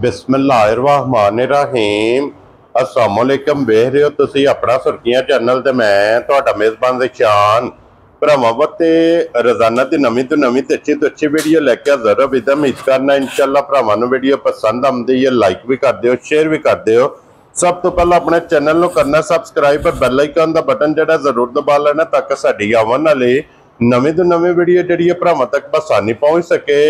बिस्मिल्लाहिर्रहमानिर्रहीम अस्सलाम वालेकुम। वेख रहे हो तुसी अपना सुर्खियां चैनल ते मैं तुहाडा मेज़बान ज़िशान भरावां ते रोजाना की नवीं तो नवीं ते अच्छी वीडियो लैके हाज़र हो। विद उम्मीद करना इंशाअल्लाह भरावां नूं वीडियो पसंद आउंदी है। लाइक भी कर दिओ, शेयर भी कर दिओ। सब तो पहला अपने चैनल नूं करना सबसक्राइब और बैल आइकन दा बटन जिहड़ा जरूर दबा लेना ताकि साडी आवन वाली नवीं तो नवीं वीडियो जिहड़ी भरावां तक आसानी पहुंच सके।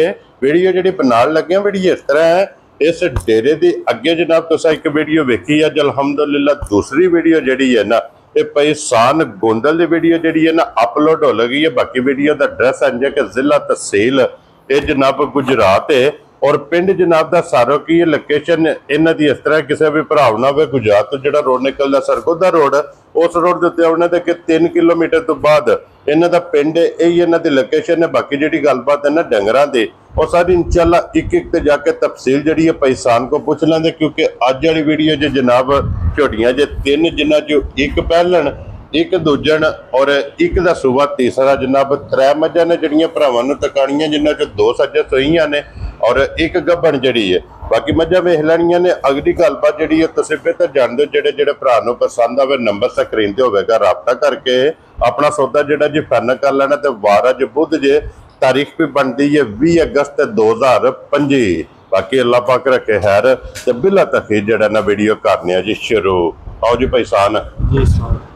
वीडियो जिहड़ी बनाउण लगे वीडियो इस तरह है। इस डेरे के अगे जनाब तुसा एक वीडियो वेखी अज अलहमदुलिल्लाह दूसरी वीडियो जिहड़ी है ना ये पैसान गोंदल की वीडियो जिहड़ी है ना अपलोड हो लगी है। बाकी वीडियो का एड्रैस इंज है कि जिला तहसील ये जनाब गुजरात है और पिंड जनाब का सारो की लोकेशन इन्हां दी इस तरह किसी भी भराव ना हो गुजरात तो जो रोड निकलता सरगोदा रोड उस रोड के उत्ते आने के 3 किलोमीटर तो बाद इन्हां दा पिंड यही इन्हां दी लोकेशन है। बाकी जिहड़ी गलबात है ना डंगरां दी और सारी इंशाअल्लाह एक एक ते जाके तफसील जिहड़ी है पैसान को पूछ लेंगे क्योंकि अज वाली वीडियो जो जनाब झोटियां जे 3 जिन्हां चो एक पहलन एक दूजन और एक दा सूबा तीसरा जनाब 3 मझां ने जिहड़ियां भरावां नूं तकाणियां जिन्हां चो 2 सज्जे सोईयां ने और एक गब्बन जिहड़ी है। बाकी मझां वेख लैणियां ने। अगली गलबात जिहड़ी है तुसीं बेहतर जाणदे हो जिहड़े भरा नूं पसंद आवे नंबर स्क्रीन ते होवेगा राबता करके अपना सौदा जिहड़ा जी फाइनल कर लेना। ते वार अज बुध जे तारीख भी बनती है 20 अगस्त 2025। बाकी अल्लाह पाक रखे खैर ते बिला तखीर जिहड़ा ना वीडियो करने जी शुरू। आओ जी पैसान जी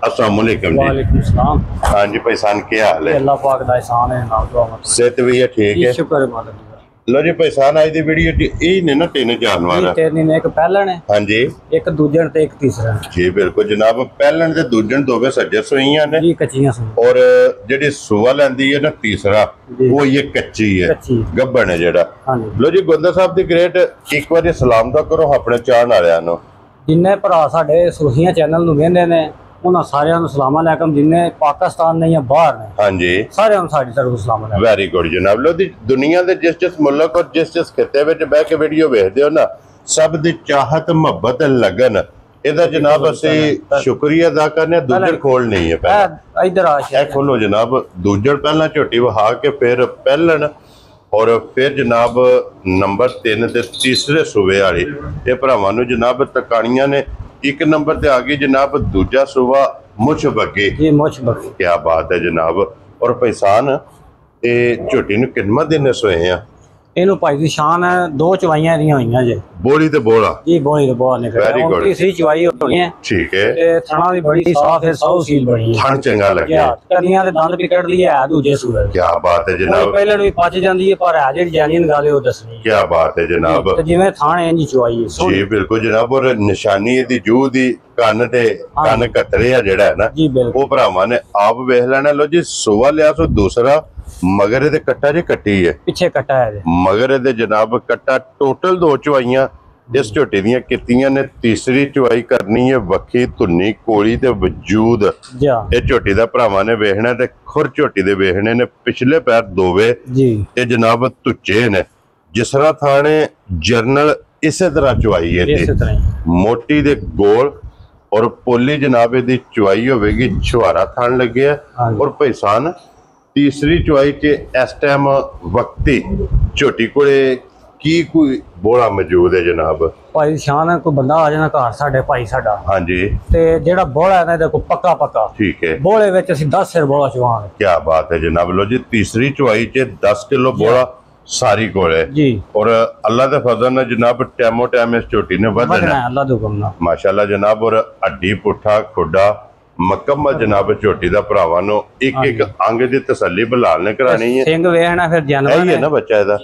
अस्सलाम वालेकुम जी। वालेकुम सलाम। हाँ जी पैसान क्या हाल है? अल्लाह पाक दा एहसान है नाम दुआ मत सेहत भी है ठीक है शुक्र है मालिक दा। लो जी पैसान आज दी वीडियो ये ने ना 3 जानवर तेरे ने एक पहलन है हाँ जी एक दूजन ते एक तीसरा है जी बिल्कुल जनाब। पहलन ते दूजन दोवे सज्जे सोईयां ने जी कच्चियां सन और जिहड़ी सुवा लैंदी है ना तीसरा वो ये कच्ची है कच्ची गब्बन है जेड़ा। हां जी लो जी गोंदा साहब दी ग्रेट एक बार सलाम दा करो अपने चाहण वालियां नूं। जिन्ने भरा साडे सुर्खियां चैनल नूं वेंदे ने उन्हां सारियां नूं सलाम अलैकुम। जिन्ने पाकिस्तान ने या बाहर ने हाँ जी सारियां नूं साडी तरफ सलाम अलैकुम। वेरी गुड जनाब। लो दी दुनिया दे जिस मुल्क और जिस खिते विच बह के वीडियो वेखदे हो ना सब दी चाहत मुहब्बत लगन इहदा जनाब असीं शुक्रिया अदा करने। दूजड़ खोल नहीं है पहला इधर आ खोलो जनाब। दूजड़ पहला झोटी वहा के फिर पहलन और फिर जनाब नंबर 3 ते तीसरे सूबे वाली ये भरावां नूं जनाब तकाणियां ने। एक नंबर ते आ गई जनाब दूजा सूबा मुछ बग्गे जी मुछ बग्गे। क्या बात है जनाब। और पैसान ये झोटी नूं किन्ना दिन सोए हैं? इनू भाई दी शान है 2 चवाइयां दियां होईयां जे बोली ते बोला जी बोली ते बोल निकल Very good. तीसरी चवाई होनी है ठीक है ते थणा भी बड़ी साफ है सौ सील बड़ी है थन चंगा लगे कदियां दे दंद भी कढ लिए है दूजे सूरज क्या बात है ਉਹ जनाब ਪਹਿਲਾਂ ਵੀ ਪਚ ਜਾਂਦੀ ਹੈ ਪਰ ਹੈ ਜਿਹੜੀ ਜੈਨੂਇਨ ਗੱਲ ਹੈ ਉਹ ਦੱਸਣੀ क्या बात है जनाब। ਤੇ ਜਿਵੇਂ ਥਾਣੇ ਇੰਜ ਚੁਆਈ ਹੈ जी बिल्कुल जनाब। और निशानी दी जूह दी कन ते कन कतरे आ जेड़ा है ना ਜੀ ਬਿਲਕੁਲ वो भरावां ने आप वेख लेना। लो जी सुवा लिया सो दूसरा मगर ये कट्टा जे कट्टी है ਪਿੱਛੇ ਕੱਟਾ ਹੈ मगर ये जनाब कट्टा टोटल 2 चवाइयां इस झोटी दियां कीतियां ने। तीसरी चवाई करनी है वक्खी धुन्नी कोली ते वजूद ਜਾ ये झोटी दा भरावां ने वेखना ते खुर झोटी दे वेखने ने पिछले पैर दोवे ਜੀ ये जनाब तुच्चे ने जिसरा थाने जरनल इसे तरह चवाई है ਇਸੇ ਤਰ੍ਹਾਂ ਹੀ मोटी दे गोल और पोली जनाब दी चवाई होगी छुहारा थान लगे है। हाँ जी। और पैसान तीसरी चवाई च इस टाइम वक्ती झोटी कोले की कोई बोला मौजूद है जनाब? ਭਾਈ ਦੀ ਸ਼ਾਨ ਹੈ ਕੋਈ ਬੰਦਾ ਆ ਜਾਣਾ ਘਰ ਸਾਡੇ ਭਾਈ ਸਾਡਾ हाँ जी ਤੇ ਜਿਹੜਾ ਬੋਲਾ ਹੈ ਨਾ ਇਹਦੇ ਕੋ ਪੱਕਾ ਪੱਕਾ ठीक है ਬੋਲੇ ਵਿੱਚ ਅਸੀਂ 10 ਸਿਰ ਬੋਲਾ ਚਵਾਵਾਂਗੇ क्या बात है जनाब। लो जी तीसरी चवाई च 10 किलो बोला सारी कोले ਜੀ और अल्लाह के फजल ने जनाब टाइमो टाइम इस झोटी ने ਵਧਣਾ वधना ਹੈ ਅੱਲਾ ਦੇ ਹੁਕਮ ਨਾਲ माशाल्लाह जनाब। और हड्डी पुठा खुडा मुकम्मल जनाब झोटी दा भरावां नूं एक एक अंग दी तसल्ली बिलाल ने करानी है। ਸਿੰਘ ਵੇਖਣਾ ਫਿਰ ਜਾਨਵਰ यही है ना बच्चा इहदा।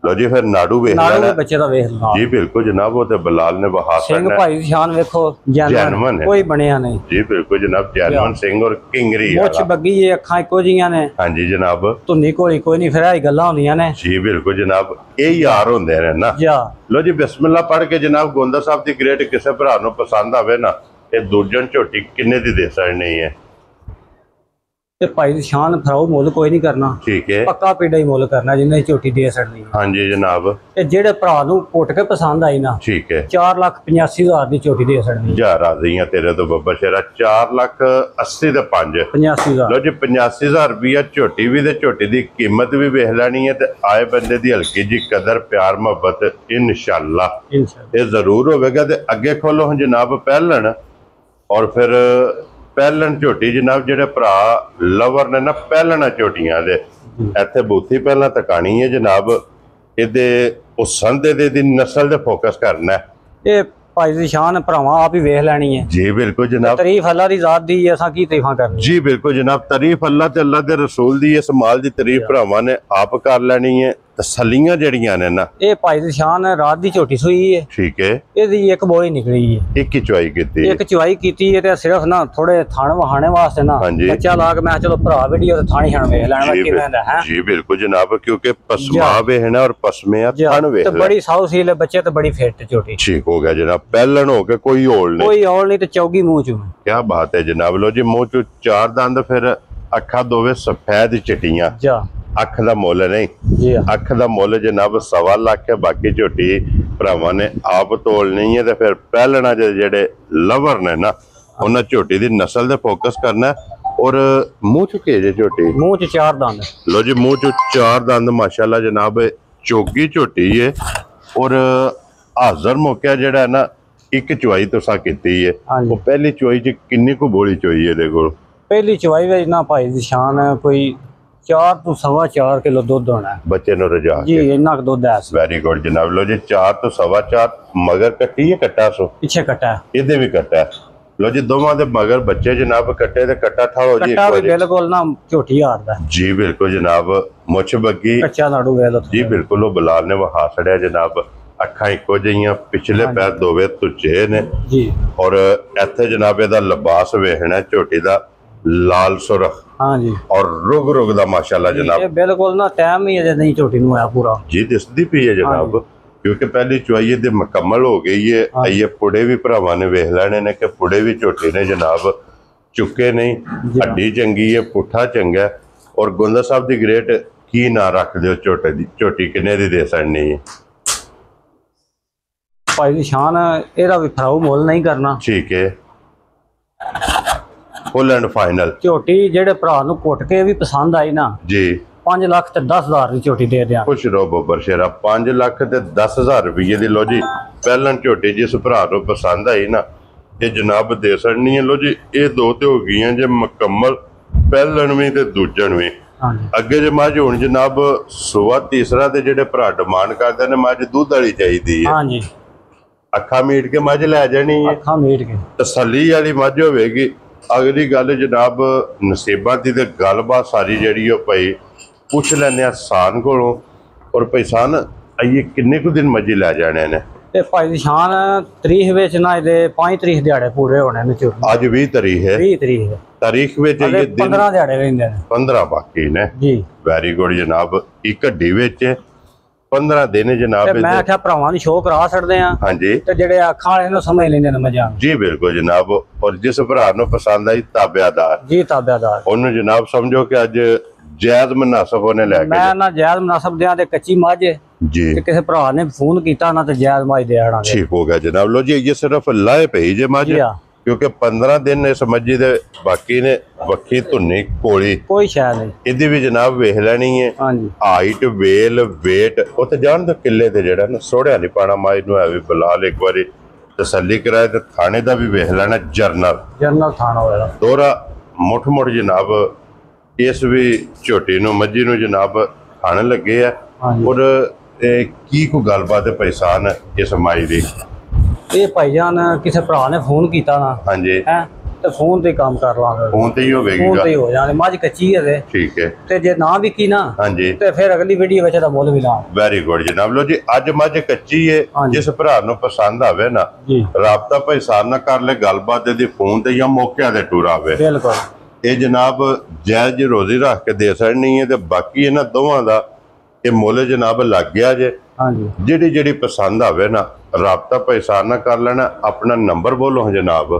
लो जी फिर नाड़ू वेख ਨਾਲੋਂ लेना ਵੀ ਬੱਚੇ ਦਾ ਵੇਖ ਲਾ जी बिल्कुल जनाब। वो ते बिलाल ने बहा ਸਿੰਘ करना ਭਾਈ ਦੀ ਸ਼ਾਨ ਵੇਖੋ ਜੈਨੂਇਨ ਜਾਨਵਰ ਹੈ। ਕੋਈ ਬਣਿਆ ਨਹੀਂ जी बिल्कुल जनाब। जैनवन सिंह और किंगरी ਮੁੱਛ वाला। ਬੱਗੀ ਇਹ ਅੱਖਾਂ ਇੱਕੋ ਜੀਆਂ ਨੇ हाँ जी जनाब। ਧੁੰਨੀ ਕੋਲੀ ਕੋਈ ਨਹੀਂ ਫਿਰ ਇਹ ਗੱਲਾਂ ਹੁੰਦੀਆਂ ਨੇ जी बिल्कुल जनाब। ये यार होंदे ने ना। ਜਾ लो जी बिस्मिल्लाह पढ़ के जनाब गोंदा साहब दी ग्रेट किसे भरा नूं पसंद आवे ना ये दूजन झोटी किन्ने दी दे सकनी है? ਤੇ ਭਾਈ ਦੀ ਸ਼ਾਨ ਫਰਾਓ ਮੁੱਲ ਕੋਈ ਨਹੀਂ ਕਰਨਾ, ठीक है। ਪੱਕਾ ਪੇਡਾ ਹੀ ਮੁੱਲ ਕਰਨਾ ਜਿੰਨੇ ਦੀ ਝੋਟੀ ਦੇ ਛੱਡਣੀ। हाँ जी जनाब। ਤੇ ਜਿਹੜੇ ਭਰਾ ਨੂੰ ਪੁੱਟ ਕੇ ਪਸੰਦ ਆਈ ਨਾ, ठीक है। 4,85,000 ਦੀ ਝੋਟੀ ਦੇ ਛੱਡਣੀ। जा राजी हैं तेरे तो बब्बर शेरा। 4,80,000 ਤੇ 5 85,000। लो जी 85,000 रुपया झोटी भी ते झोटी की कीमत भी वेख लैनी है, ते आए बंदे की हल्की जी कदर प्यार मुहब्बत इंशाअल्लाह ये जरूर होगा। ते अगे खोलो हम जनाब पहलन, और फिर पहलन झोटी जनाब जेडे भरा लवर ने ना पहलना झोटियां दे इत्थे बूथी पहला तकानी है जनाब। इहदे हुसन दे नस्ल दे फोकस करना है। ਇਹ ਭਾਈ ਦੀ ਸ਼ਾਨ ਭਰਾਵਾਂ ਆਪ ਹੀ ਵੇਖ ਲੈਣੀ ਹੈ। जी बिल्कुल जनाब। ਤਾਰੀਫ ਅੱਲਾ ਦੀ ਜ਼ਾਤ ਦੀ ਹੈ, ਅਸਾਂ ਕੀ ਤਾਰੀਫਾਂ ਕਰਨੀ। जी बिल्कुल जनाब। तारीफ अल्लाह ते अल्लाह दे रसूल दी, इस माल दी तारीफ भरावां ने आप कर लेनी है। तसल्लियां जड़ियां ने ना, ਇਹ ਭਾਈ ਦੀ ਸ਼ਾਨ ਰਾਤ ਦੀ ਝੋਟੀ ਸੂਈ ਹੈ, ठीक है। ਇਹਦੀ ਇੱਕ ਬੋਲੀ ਨਿਕਲੀ ਹੈ, एक ही चुआई कीती है। ਇੱਕ ਚੁਆਈ ਕੀਤੀ ਹੈ ਤੇ ਸਿਰਫ ਨਾ ਥੋੜੇ ਥਣ ਵਹਾਣੇ ਵਾਸਤੇ ਨਾ ਹਾਂਜੀ। ਬੱਚਾ ਲਾ ਕੇ ਮੈਂ ਕਿਹਾ ਚਲੋ ਭਰਾ ਵੀਡੀਓ ਤੇ ਥਾਣੀ ਹਣ ਵੇਖ ਲੈਣਾ जी ਕਿਵੇਂ ਦਾ ਹੈ। जी बिल्कुल जनाब, क्योंकि पसमा वे है ना, और पसमे थन वे ਤੇ ਬੜੀ ਸਾਊ ਸੀਲ ਹੈ ਬੱਚੇ ਤੇ ਬੜੀ ਫਿੱਟ ਝੋਟੀ, ठीक हो गया जनाब। पहलन हो के कोई होल नहीं। ਕੋਈ ਔਲ ਨਹੀਂ ਤੇ ਚੌਗੀ ਮੂੰਹ ਚੋਂ। क्या बात है जनाब। लो जी मुंह चो 4 दंद, फिर अखा दोवे सफेद चिट्टियां। ਜਾ अख दा मुल नहीं, ਜੀ अख दा मुल जनाब 1.25 लाख है। बाकी झोटी भरावां ने आप तोलनी है, ते फिर पहलना जेडे लवर ने ना उन्हें झोटी दी नस्ल दे फोकस करना है। और मुंह च केजे झोटी, ਮੂੰਹ ਚ 4 ਦੰਦ। लो जी मुंह चो 4 दंद माशाल्लाह जनाब। चोगी झोटी है, और हाजर मौका जेड़ा है ना एक चुआई तुसा कीती है। हाँ जी। वो पहली चुआई च किन्नी को बोली चुआई है देखो। ਪਹਿਲੀ ਚੁਆਈ ਵਿੱਚ ਨਾ ਭਾਈ ਦੀ ਸ਼ਾਨ ਕੋਈ 4 ਤੋਂ 4.25 ਕਿਲੋ ਦੁੱਧ ਹੋਣਾ ਹੈ बच्चे नु रजा ਜੀ, ਇੰਨਾ ਕੁ ਦੁੱਧ ਹੈ। वेरी गुड जनाब। लो जी 4 ਤੋਂ 4.25 मगर कट्टी है कट्टा सो ਪਿੱਛੇ ਕੱਟਾ ਹੈ, ਇਹਦੇ ਵੀ ਕੱਟਾ ਹੈ। ਲੋ ਜੀ ਦੋਵਾਂ ਦੇ ਮਗਰ ਬੱਚੇ ਜਨਾਬ ਕੱਟੇ ਤੇ ਕੱਟਾ ਠਾਲੋ ਜੀ ਕੱਟਾ ਇੱਕ ਵੀ ਵਾਰੀ। ਬਿਲਕੁਲ ਨਾ ਝੋਟੀ ਹਾਰਦਾ ਜੀ ਬਿਲकुल ਜਨਾਬ। ਮੁੱਛ ਬੱਗੀ ਕੱਚਾ ਨਾੜੂ ਵੇਖ ਲਓ ਜੀ ਬਿਲकुल। ਉਹ ਬਲਾਲ ਨੇ ਵਹਾ ਛੜਿਆ ਜਨਾਬ। ਅੱਖਾਂ ਇੱਕੋ ਜਿਹੀਆਂ, ਪਿਛਲੇ ਪੈਰ ਦੋਵੇਂ ਤੁੱਚੇ ਨੇ। ਜੀ ਔਰ ਇੱਥੇ ਜਨਾਬ ਇਹਦਾ ਲਿਬਾਸ ਵੇਖਣਾ ਝੋਟੀ ਦਾ ਲਾਲ ਸੁਰਖ, ਹਾਂ ਜੀ। ਔਰ ਰੁਗ ਰੁਗ ਦਾ ਮਾਸ਼ਾਅੱਲਾ ਇਹ ਜਨਾਬ। ਬਿਲਕੁਲ ਨਾ ਟਾਈਮ ਹੀ ਅਜੇ ਨਹੀਂ ਝੋਟੀ ਨੂੰ ਆਇਆ ਪੂਰਾ ਜੀ ਦਿਸਦੀ ਪਈ ਹੈ ਜਨਾਬ, ਕਿਉਂਕਿ ਪਹਿਲੀ ਚੁਆਈ ਦੇ ਮੁਕੰਮਲ ਹੋ ਗਈ ਹੈ। ਆਈਏ ਪੁੜੇ ਵੀ ਭਰਾਵਾਂ ਨੇ ਵੇਖ ਲੈਣੇ ਨੇ ਕਿ ਪੁੜੇ ਵੀ ਝੋਟੀ ਨੇ ਜਨਾਬ ਚੁੱਕੇ ਨਹੀਂ। ਹੱਡੀ ਚੰਗੀ ਹੈ, ਪੁੱਠਾ ਚੰਗਾ ਹੈ। ਔਰ ਗੁੰਦਾ ਸਾਹਿਬ ਦੀ ਗ੍ਰੇਟ ਕੀ ਨਾ ਰੱਖ ਦਿਓ ਝੋਟੇ ਦੀ, ਝੋਟੀ ਕਿੰਨੇ ਦੀ ਦੇ ਸਕਣੀ ਹੈ। ਭਾਈ ਦੀ ਸ਼ਾਨ ਇਹਦਾ ਵੀ ਫਰਾਊ ਮੁੱਲ ਨਹੀਂ ਕਰਨਾ। ਠੀਕ ਹੈ। ਫੁੱਲ ਐਂਡ ਫਾਈਨਲ ਝੋਟੀ ਜਿਹੜੇ ਭਰਾ ਨੂੰ ਕੁੱਟ ਕੇ ਵੀ ਪਸੰਦ ਆਈ ਨਾ, ਜੀ 5 ਲੱਖ ਤੇ 10,000 ਦੀ ਝੋਟੀ ਦੇ ਦਿਆਂ। ਖੁਸ਼ ਰਹੋ ਬੱਬਰ ਸ਼ੇਰਾ। 5 ਲੱਖ ਤੇ 10,000 ਰੁਪਏ ਦੀ। ਲੋ ਜੀ ਪਹਿਲਾਂ ਝੋਟੀ ਜਿਸ ਭਰਾ ਨੂੰ ਪਸੰਦ ਆਈ ਨਾ, ਇਹ ਜਨਾਬ ਦੇ ਸਕਣੀ ਹੈ। ਲੋ ਜੀ ਇਹ ਦੋ ਤੇ ਹੋ ਗਈਆਂ ਜੇ ਮੁਕੰਮਲ, ਪਹਿਲਣ ਵੀ ਤੇ ਦੂਜਣ ਵੀ। ਹਾਂਜੀ। ਅੱਗੇ ਜੇ ਮੱਝ ਹੁਣ ਜਨਾਬ ਸੂਆ ਤੀਸਰਾ ਤੇ ਜਿਹੜੇ ਭਰਾ ਡਿਮਾਂਡ ਕਰਦੇ ਨੇ ਮੱਝ ਦੁੱਧ ਵਾਲੀ ਚਾਹੀਦੀ ਹੈ, ਹਾਂਜੀ। ਅੱਖਾਂ ਮੀਟ ਕੇ ਮੱਝ ਲੈ ਜਾਣੀ ਹੈ, ਅੱਖਾਂ ਮੀਟ ਕੇ ਤਸੱਲੀ ਵਾਲੀ ਮੱਝ ਹੋਵੇਗੀ। ਅਗਲੀ ਗੱਲ ਜਨਾਬ ਨਸੀਬਾਂ ਦੀ ਤੇ ਗੱਲਬਾਤ ਸਾਰੀ ਜਿਹੜੀ ਉਹ ਭਾਈ ਪੁੱਛ ਲੈਂਦੇ ਆ ਸਾਨ ਕੋਲੋਂ। ਔਰ ਭਾਈ ਸਾਨ ਆਈਏ ਕਿੰਨੇ ਕੁ ਦਿਨ ਮੱਝੀ ਲੈ ਜਾਣੇ ਨੇ? ਤੇ ਭਾਈ ਦੀ ਸ਼ਾਨ ਤਰੀਖ ਵਿੱਚ ਨਾ ਇਹਦੇ 5 ਤਰੀਕ ਦਿਹਾੜੇ ਪੂਰੇ ਹੋਣੇ ਨੇ ਝੋਟੀ। ਅੱਜ 20 ਤਾਰੀਖ ਹੈ। 20 ਤਰੀਕ ਹੈ। ਤਾਰੀਖ ਵਿੱਚ ਇਹ ਦਿਨ 15 ਦਿਹਾੜੇ ਰਹਿੰਦੇ ਨੇ। 15 ਬਾਕੀ ਨੇ। ਜੀ ਵੈਰੀ ਗੁੱਡ ਜਨਾਬ। ਇੱਕ ਹੱਡੀ ਵਿੱਚ 15 ਦਿਨ ਜਨਾਬ। ਤੇ ਮੈਂ ਆਖਿਆ ਭਰਾਵਾਂ ਦੀ ਸ਼ੋਅ ਕਰਾ ਛੱਡਦੇ ਆ, ਹਾਂਜੀ ਤੇ ਜਿਹੜੇ ਅੱਖਾਂ ਵਾਲੇ ਨੂੰ ਸਮਝ ਲੈਂਦੇ ਨੇ ਮਜ਼ਾਂ। ਜੀ ਬਿਲਕੁਲ ਜਨਾਬ। ਔਰ ਜਿਸ ਭਰਾ ਨੂੰ ਪਸੰਦ ਆਈ ਤਾਬਿਆਦਾਰ, ਜੀ ਤਾਬਿਆਦਾਰ, ਉਹਨੂੰ ਜਨਾਬ ਸਮਝੋ ਕਿ ਅੱਜ ਜਾਇਜ਼ ਮੁਨਾਸਬ ਉਹਨੇ ਲੈ ਕੇ ਮੈਂ ਨਾ ਜਾਇਜ਼ ਮੁਨਾਸਬ ਦਿਆਂ ਤੇ ਕੱਚੀ ਮੱਝ ਜੀ। ਤੇ ਕਿਸੇ ਭਰਾ ਨੇ ਫੋਨ ਕੀਤਾ ਨਾ ਤੇ ਜਾਇਜ਼ ਮੱਝ ਦੇ ਆਣਾਗੇ। ਠੀਕ ਹੋ ਗਿਆ ਜਨਾਬ। ਲੋ ਜੀ ਇਹ ਸਿਰਫ ਲਾਏ ਪਈ ਜੇ ਮੱਝ, ਜੀ ਹਾਂ। ਕਿਉਂਕਿ 15 ਦਿਨ ਇਸ ਮੱਝੀ ਦੇ ਬਾਕੀ ਨੇ। ਵੱਖੀ ਧੁੰਨੀ ਕੋਲੀ ਕੋਈ ਸ਼ਾਇਦ ਨਹੀਂ। ਇਹਦੀ ਵੀ ਜਨਾਬ ਵੇਖ ਲੈਣੀ ਹੈ। ਹਾਂਜੀ। ਹਾਈਟ, ਵੇਲ, weight ਉੱਥੇ ਜਾਣ ਦਾ ਕਿੱਲੇ ਤੇ ਜਿਹੜਾ ਨਾ ਸੋੜਿਆ ਨਹੀਂ ਪਾਣਾ ਮੱਝ ਨੂੰ। ਹੈ ਵੀ ਬਲਾਲ ਇੱਕ ਵਾਰੀ ਤਸੱਲੀ ਕਰਾਏ ਤੇ ਥਾਣੇ ਦਾ ਵੀ ਵੇਖ ਲੈਣਾ ਜਰਨਲ ਥਾਣਾ ਹੋਇਆ ਦੋਹਰਾ ਮੁੱਠ ਮੁੱਠ ਜਨਾਬ। ਇਸ ਵੀ ਝੋਟੀ ਨੂੰ ਮੱਝੀ ਨੂੰ ਜਨਾਬ ਖਾਣ ਲੱਗੇ ਆ। ਔਰ ਕੀ ਕੋ ਗੱਲਬਾਤ ਹੈ ਪੈਸਾਨ ਇਸ ਮਾਈ ਦੀ? ਇਹ ਭਾਈਜਾਨ ਕਿਸੇ ਭਰਾ ਨੇ ਫੋਨ ਕੀਤਾ ਨਾ, ਹਾਂਜੀ ਹੈ ਤੇ ਫੋਨ ਤੇ ਕੰਮ ਕਰ ਲਾਂਗੇ। ਫੋਨ ਤੇ ਹੀ ਹੋਵੇਗੀ ਫੋਨ ਤੇ ਹੀ ਗੱਲ। ਹੋ ਜਾਣੇ। ਮੱਝ ਕੱਚੀ ਹੈ ਠੀਕ ਹੈ। ਤੇ ਜੇ ਨਾ ਵਿਕੀ ਨਾ ਹਾਂਜੀ ਤੇ ਫਿਰ ਅਗਲੀ ਵੀਡੀਓ ਵਿੱਚ ਦਾ ਮੁੱਲ ਵੀ ਲਾ। ਵੈਰੀ ਗੁੱਡ ਜਨਾਬ। ਲੋ ਜੀ ਅੱਜ ਮੱਝ ਕੱਚੀ ਹੈ। ਹਾਂਜੀ। ਜਿਸ ਭਰਾ ਨੂੰ ਪਸੰਦ ਆਵੇ ਨਾ, ਜੀ ਰਾਬਤਾ ਪੈਸਾਨ ਨਾਲ ਕਰ ਲੈ ਗੱਲਬਾਤ ਇਹਦੀ ਫੋਨ ਤੇ ਜਾਂ ਮੌਕਿਆਂ ਤੇ ਟੂਰ ਆਵੇ। ਬਿਲਕੁਲ। ਇਹ ਜਨਾਬ ਜਾਇਜ਼ ਰੋਜ਼ੀ ਰੱਖ ਕੇ ਦੇ ਸਕਣੀ ਹੈ। ਤੇ ਬਾਕੀ ਇਹਨਾਂ ਦੋਵਾਂ ਦਾ ਇਹ ਮੁੱਲ ਜਨਾਬ ਲੱਗ ਗਿਆ ਜੇ। ਹਾਂਜੀ ਜਿਹੜੀ ਪਸੰਦ ਆਵੇ ਨਾ ਰਾਬਤਾ ਪੈਸਾ ਨਾ ਕਰ ਲੈਣਾ। ਆਪਣਾ ਨੰਬਰ ਬੋਲੋ ਜਨਾਬ।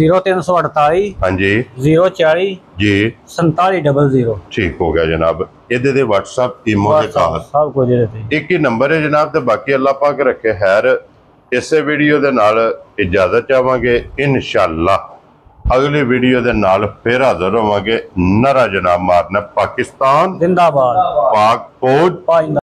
0348 ਹਾਂਜੀ 040 ਜੀ 4700। ਠੀਕ ਹੋ ਗਿਆ ਜਨਾਬ। ਇਹਦੇ ਦੇ WhatsApp ਈਮੋ ਦੇ ਕਾਲ ਸਭ ਕੁਝ ਇਹਦੇ ਤੇ ਇੱਕ ਹੀ ਨੰਬਰ ਹੈ ਜਨਾਬ। ਤੇ ਬਾਕੀ ਅੱਲਾਹ ਪਾਕ ਰੱਖੇ ਖੈਰ। ਇਸੇ ਵੀਡੀਓ ਦੇ ਨਾਲ ਇਜਾਜ਼ਤ ਚਾਹਾਂਗੇ। ਇਨਸ਼ਾਅੱਲਾ ਅਗਲੀ ਵੀਡੀਓ ਦੇ ਨਾਲ ਫਿਰ ਹਾਜ਼ਰ ਹੋਵਾਂਗੇ। ਨਾਰਾ ਜਨਾਬ ਮਾਰਨਾ ਪਾਕਿਸਤਾਨ ਜ਼ਿੰਦਾਬਾਦ। ਪਾਕ ਫੌਜ।